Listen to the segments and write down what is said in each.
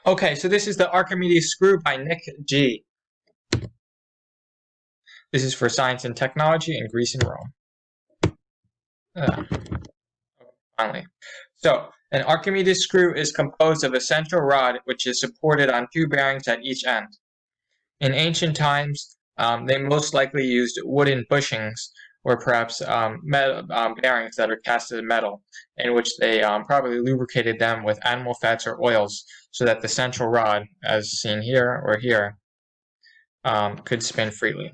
Okay, so this is the Archimedes Screw by Nick G. This is for science and technology in Greece and Rome. Finally. So, an Archimedes screw is composed of a central rod which is supported on two bearings at each end. In ancient times, they most likely used wooden bushings or perhaps metal, bearings that are cast in metal, in which they probably lubricated them with animal fats or oils so that the central rod, as seen here or here, could spin freely.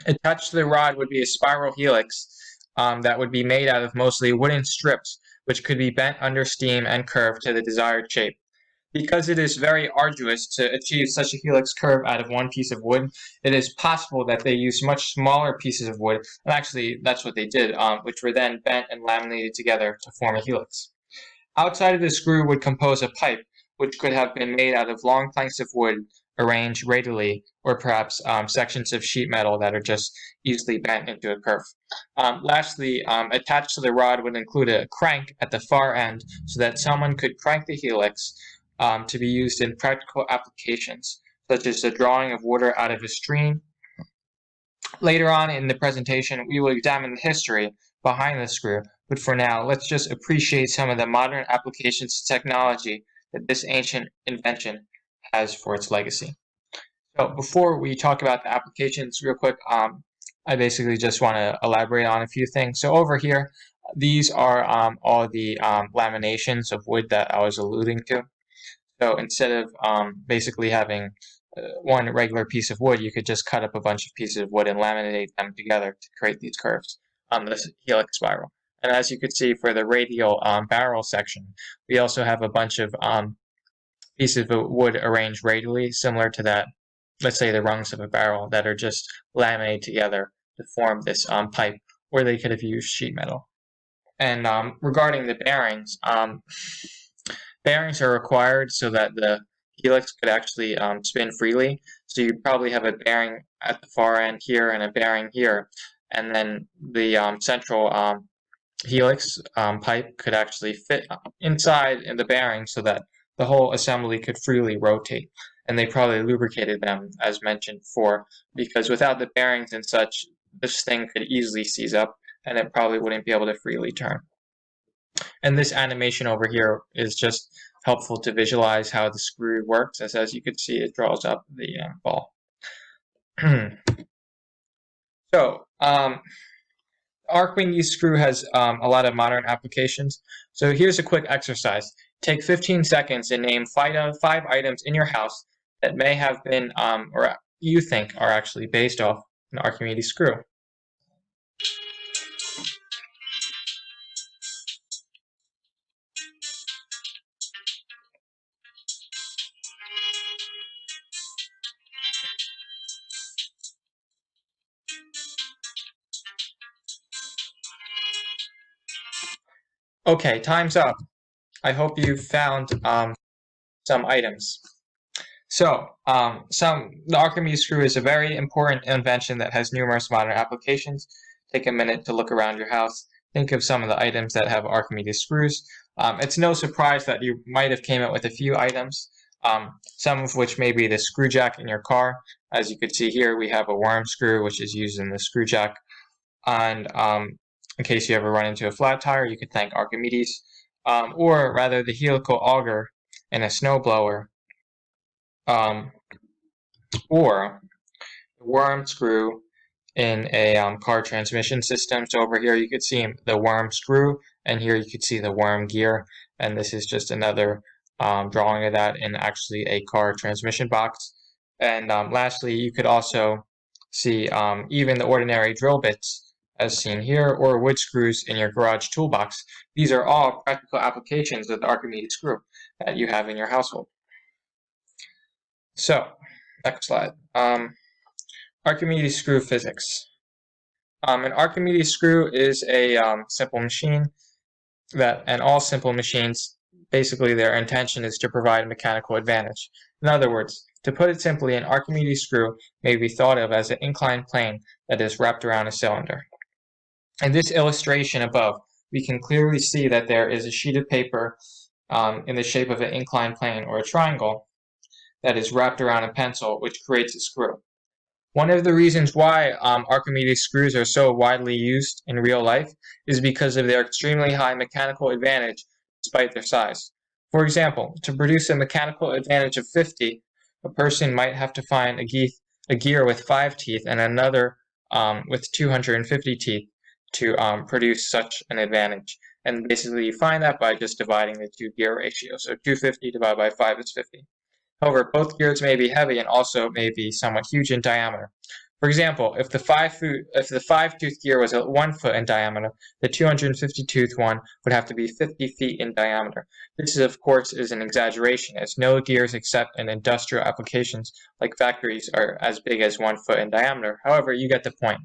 Attached to the rod would be a spiral helix that would be made out of mostly wooden strips, which could be bent under steam and curved to the desired shape. Because it is very arduous to achieve such a helix curve out of one piece of wood, it is possible that they used much smaller pieces of wood, and actually that's what they did, which were then bent and laminated together to form a helix. Outside of the screw would compose a pipe, which could have been made out of long planks of wood arranged radially, or perhaps sections of sheet metal that are just easily bent into a curve. Lastly, attached to the rod would include a crank at the far end so that someone could crank the helix to be used in practical applications, such as the drawing of water out of a stream. Later on in the presentation, we will examine the history behind the screw, but for now, let's just appreciate some of the modern applications to technology that this ancient invention has for its legacy. So before we talk about the applications real quick, I basically just want to elaborate on a few things. So over here, these are all the laminations of wood that I was alluding to. So instead of basically having one regular piece of wood, you could just cut up a bunch of pieces of wood and laminate them together to create these curves on this helix spiral. And as you could see for the radial barrel section, we also have a bunch of pieces of wood arranged radially, similar to that, let's say the rungs of a barrel, that are just laminated together to form this pipe, or they could have used sheet metal. And regarding the bearings, bearings are required so that the helix could actually spin freely. So you probably have a bearing at the far end here and a bearing here, and then the central helix pipe could actually fit inside in the bearing so that the whole assembly could freely rotate. And they probably lubricated them, as mentioned before, because without the bearings and such, this thing could easily seize up, and it probably wouldn't be able to freely turn. And this animation over here is just helpful to visualize how the screw works, as you can see, it draws up the ball. So, Archimedes screw has a lot of modern applications. So here's a quick exercise. Take 15 seconds and name five items in your house that may have been, or you think are actually based off an Archimedes screw. Okay, time's up. I hope you found some items. So, the Archimedes screw is a very important invention that has numerous modern applications. Take a minute to look around your house. Think of some of the items that have Archimedes screws. It's no surprise that you might have came up with a few items, some of which may be the screw jack in your car. As you can see here, we have a worm screw, which is used in the screw jack. And in case you ever run into a flat tire, you could thank Archimedes. Or rather, the helical auger in a snowblower. Or the worm screw in a car transmission system. So over here you could see the worm screw, and here you could see the worm gear, and this is just another drawing of that in actually a car transmission box. And lastly, you could also see even the ordinary drill bits as seen here, or wood screws in your garage toolbox. These are all practical applications of the Archimedes screw that you have in your household. So, next slide. Archimedes screw physics. An Archimedes screw is a simple machine and all simple machines, basically their intention is to provide a mechanical advantage. In other words, to put it simply, an Archimedes screw may be thought of as an inclined plane that is wrapped around a cylinder. In this illustration above, we can clearly see that there is a sheet of paper in the shape of an inclined plane or a triangle that is wrapped around a pencil, which creates a screw. One of the reasons why Archimedes screws are so widely used in real life is because of their extremely high mechanical advantage despite their size. For example, to produce a mechanical advantage of 50, a person might have to find a gear with 5 teeth and another with 250 teeth to produce such an advantage. And basically you find that by just dividing the two gear ratio. So 250 divided by 5 is 50. However, both gears may be heavy and also may be somewhat huge in diameter. For example, if the 5-tooth gear was 1 foot in diameter, the 250-tooth one would have to be 50 feet in diameter. This, of course, is an exaggeration, as no gears except in industrial applications like factories are as big as 1 foot in diameter. However, you get the point.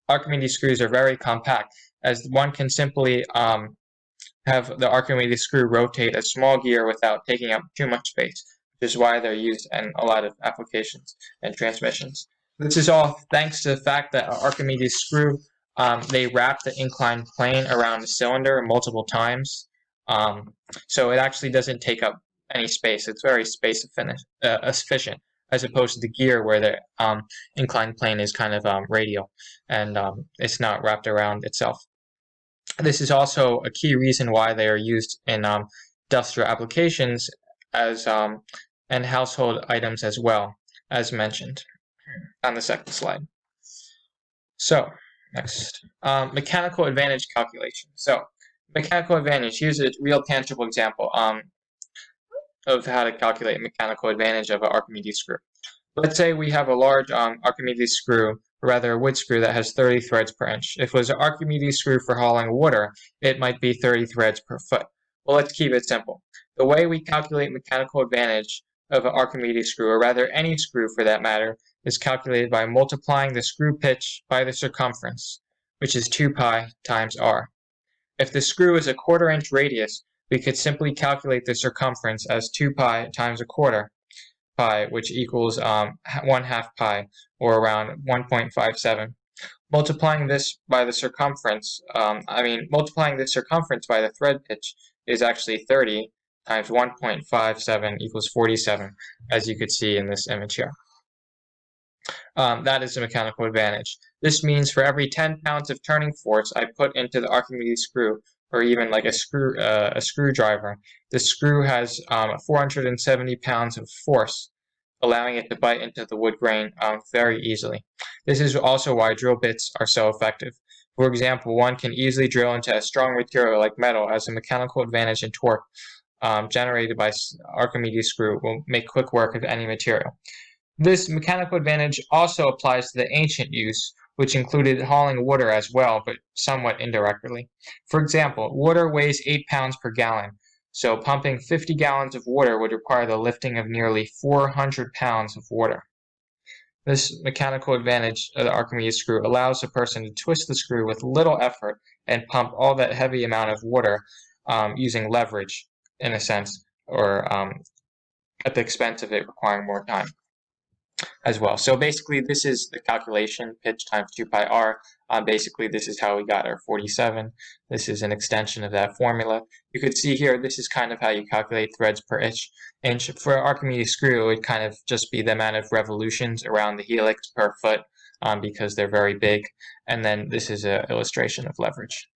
Archimedes screws are very compact, as one can simply have the Archimedes screw rotate a small gear without taking up too much space, which is why they're used in a lot of applications and transmissions. This is all thanks to the fact that Archimedes screw, they wrap the inclined plane around the cylinder multiple times, so it actually doesn't take up any space. It's very space efficient, as opposed to the gear where the inclined plane is kind of radial and it's not wrapped around itself. This is also a key reason why they are used in industrial applications as and household items as well, as mentioned on the second slide. So, next, mechanical advantage calculation. So, mechanical advantage, here's a real tangible example of how to calculate mechanical advantage of an Archimedes screw. Let's say we have a large Archimedes screw, or rather a wood screw that has 30 threads per inch. If it was an Archimedes screw for hauling water, it might be 30 threads per foot. Well, let's keep it simple. The way we calculate mechanical advantage of an Archimedes screw, or rather any screw for that matter, is calculated by multiplying the screw pitch by the circumference, which is 2 pi times r. If the screw is a 1/4 inch radius, we could simply calculate the circumference as 2 pi times 1/4 pi, which equals 1/2 pi, or around 1.57. Multiplying this by the circumference, multiplying the circumference by the thread pitch is actually 30 times 1.57 equals 47, as you could see in this image here. That is the mechanical advantage. This means for every 10 pounds of turning force I put into the Archimedes screw, or even like a screwdriver, the screw has 470 pounds of force, allowing it to bite into the wood grain very easily. This is also why drill bits are so effective. For example, one can easily drill into a strong material like metal, as a mechanical advantage in torque generated by Archimedes screw will make quick work of any material. This mechanical advantage also applies to the ancient use, which included hauling water as well, but somewhat indirectly. For example, water weighs 8 pounds per gallon, so pumping 50 gallons of water would require the lifting of nearly 400 pounds of water. This mechanical advantage of the Archimedes screw allows a person to twist the screw with little effort and pump all that heavy amount of water using leverage, in a sense, or at the expense of it requiring more time as well. So basically this is the calculation, pitch times 2 pi r. Basically this is how we got our 47. This is an extension of that formula. You could see here, this is kind of how you calculate threads per inch. For an Archimedes screw, it would kind of just be the amount of revolutions around the helix per foot because they're very big. And then this is an illustration of leverage.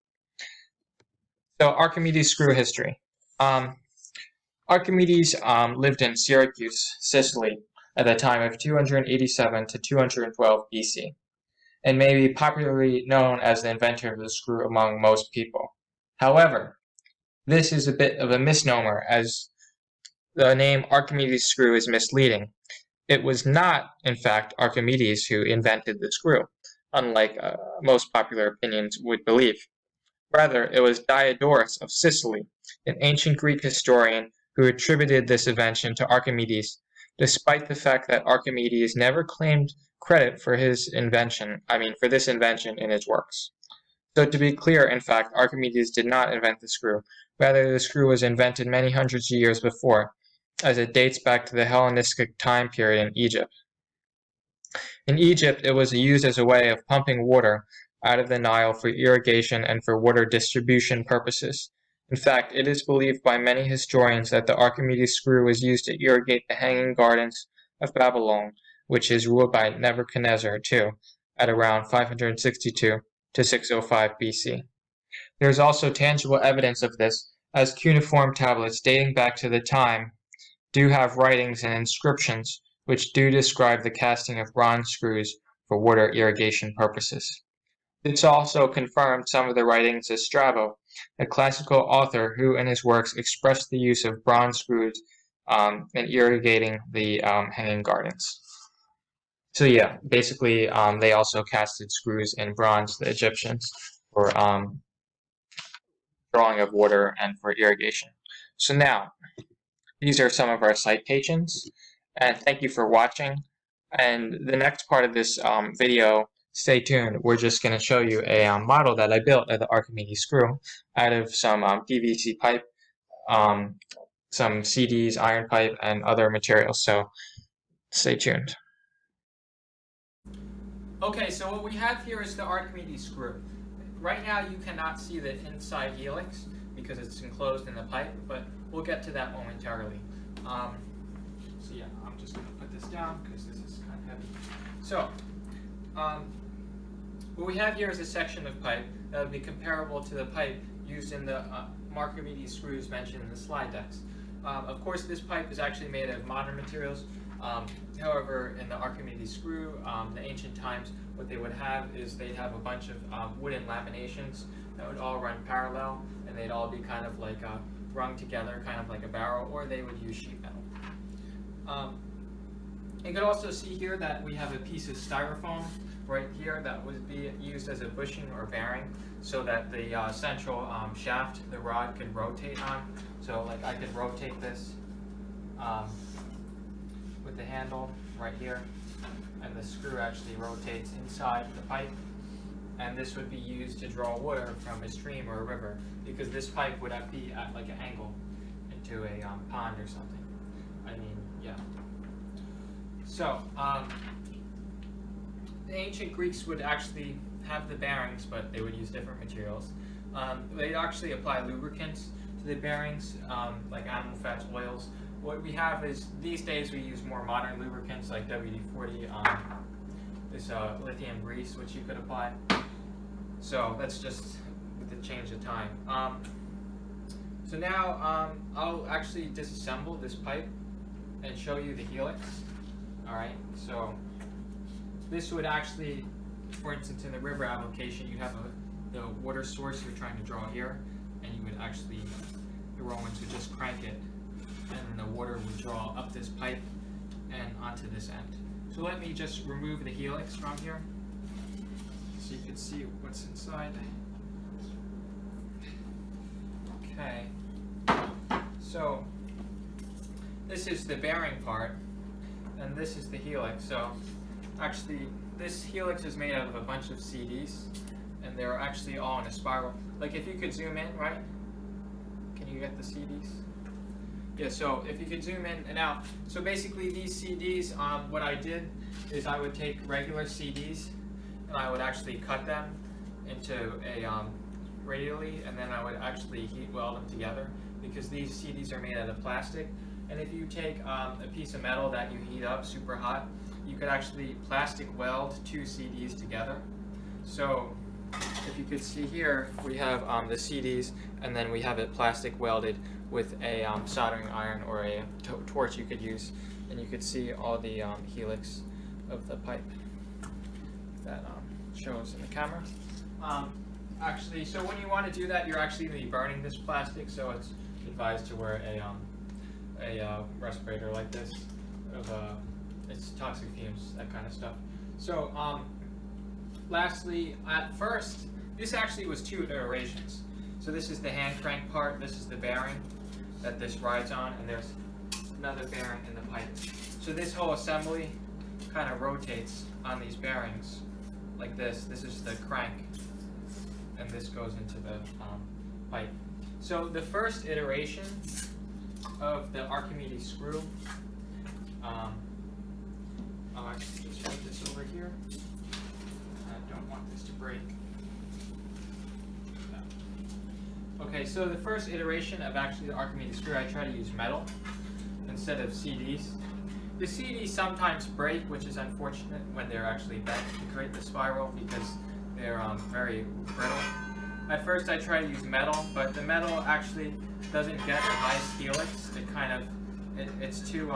So Archimedes screw history. Archimedes lived in Syracuse, Sicily, at the time of 287 to 212 BC, and may be popularly known as the inventor of the screw among most people. However, this is a bit of a misnomer, as the name Archimedes screw is misleading. It was not, in fact, Archimedes who invented the screw, unlike most popular opinions would believe. Rather, it was Diodorus of Sicily, an ancient Greek historian who attributed this invention to Archimedes, despite the fact that Archimedes never claimed credit for this invention in his works. So to be clear, in fact, Archimedes did not invent the screw. Rather, the screw was invented many hundreds of years before, as it dates back to the Hellenistic time period in Egypt. In Egypt, it was used as a way of pumping water out of the Nile for irrigation and for water distribution purposes. In fact, it is believed by many historians that the Archimedes screw was used to irrigate the Hanging Gardens of Babylon, which is ruled by Nebuchadnezzar II at around 562 to 605 BC. There is also tangible evidence of this, as cuneiform tablets dating back to the time do have writings and inscriptions which do describe the casting of bronze screws for water irrigation purposes. This also confirmed some of the writings of Strabo, a classical author who in his works expressed the use of bronze screws in irrigating the Hanging Gardens. So yeah, basically they also casted screws in bronze, the Egyptians, for drawing of water and for irrigation. So now, these are some of our citations, and thank you for watching. And the next part of this video, stay tuned. We're just going to show you a model that I built of the Archimedes screw out of some PVC pipe, some CDs, iron pipe, and other materials. So stay tuned. Okay, so what we have here is the Archimedes screw. Right now you cannot see the inside helix because it's enclosed in the pipe, but we'll get to that momentarily. So yeah, I'm just going to put this down because this is kind of heavy. So, what we have here is a section of pipe that would be comparable to the pipe used in the Archimedes screws mentioned in the slide decks. Of course, this pipe is actually made of modern materials. However, in the Archimedes screw, the ancient times, what they would have is they'd have a bunch of wooden laminations that would all run parallel, and they'd all be kind of like rung together, kind of like a barrel, or they would use sheet metal. You can also see here that we have a piece of styrofoam right here that would be used as a bushing or bearing so that the central shaft, the rod, could rotate on. So like I could rotate this with the handle right here, and the screw actually rotates inside the pipe, and this would be used to draw water from a stream or a river, because this pipe would be at like an angle into a pond or something. I mean, yeah. So, the ancient Greeks would actually have the bearings, but they would use different materials. They'd actually apply lubricants to the bearings, like animal fats, oils. What we have is, these days we use more modern lubricants like WD-40, this lithium grease, which you could apply. So that's just with the change of time. So now I'll actually disassemble this pipe and show you the helix. Alright, so this would actually, for instance, in the river application, you have the water source you're trying to draw here, and you would actually, the Romans would just crank it, and then the water would draw up this pipe and onto this end. So let me just remove the helix from here so you can see what's inside. Okay, so this is the bearing part, and this is the helix. So actually this helix is made out of a bunch of CDs, and they're actually all in a spiral. Like if you could zoom in, right? Can you get the CDs? Yeah, so if you could zoom in and out. So basically these CDs, what I did is I would take regular CDs and I would actually cut them into a radially, and then I would actually heat weld them together, because these CDs are made out of plastic. And if you take a piece of metal that you heat up super hot, you could actually plastic weld two CDs together. So if you could see here, we have the CDs, and then we have it plastic welded with a soldering iron or a torch you could use, and you could see all the helix of the pipe that shows in the camera. Actually, so when you want to do that, you're actually going to be burning this plastic, so it's advised to wear a respirator like this. It's toxic fumes, that kind of stuff. So lastly, at first, this actually was two iterations. So this is the hand crank part, this is the bearing that this rides on, and there's another bearing in the pipe. So this whole assembly kind of rotates on these bearings like this. This is the crank, and this goes into the pipe. So the first iteration of the Archimedes screw, I'll actually just put this over here. I don't want this to break. Okay, so the first iteration of actually the Archimedes screw, I try to use metal instead of CDs. The CDs sometimes break, which is unfortunate when they're actually bent to create the spiral because they're very brittle. At first I try to use metal, but the metal actually doesn't get a nice helix. It kind of, it's too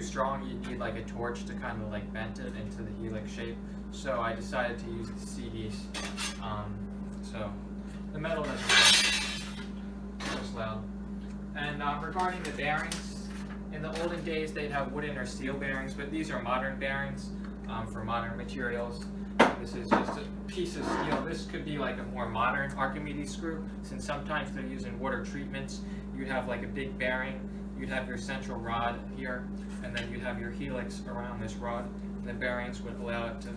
strong. You need like a torch to kind of like bend it into the helix shape. So I decided to use the CDs. So the metal doesn't work as loud. And regarding the bearings, in the olden days they'd have wooden or steel bearings, but these are modern bearings for modern materials. This is just a piece of steel. This could be like a more modern Archimedes screw, since sometimes they're using water treatments. You'd have like a big bearing, you'd have your central rod here, and then you'd have your helix around this rod, and the bearings would allow it to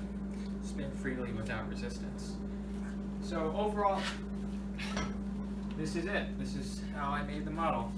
spin freely without resistance. So overall, this is it. This is how I made the model.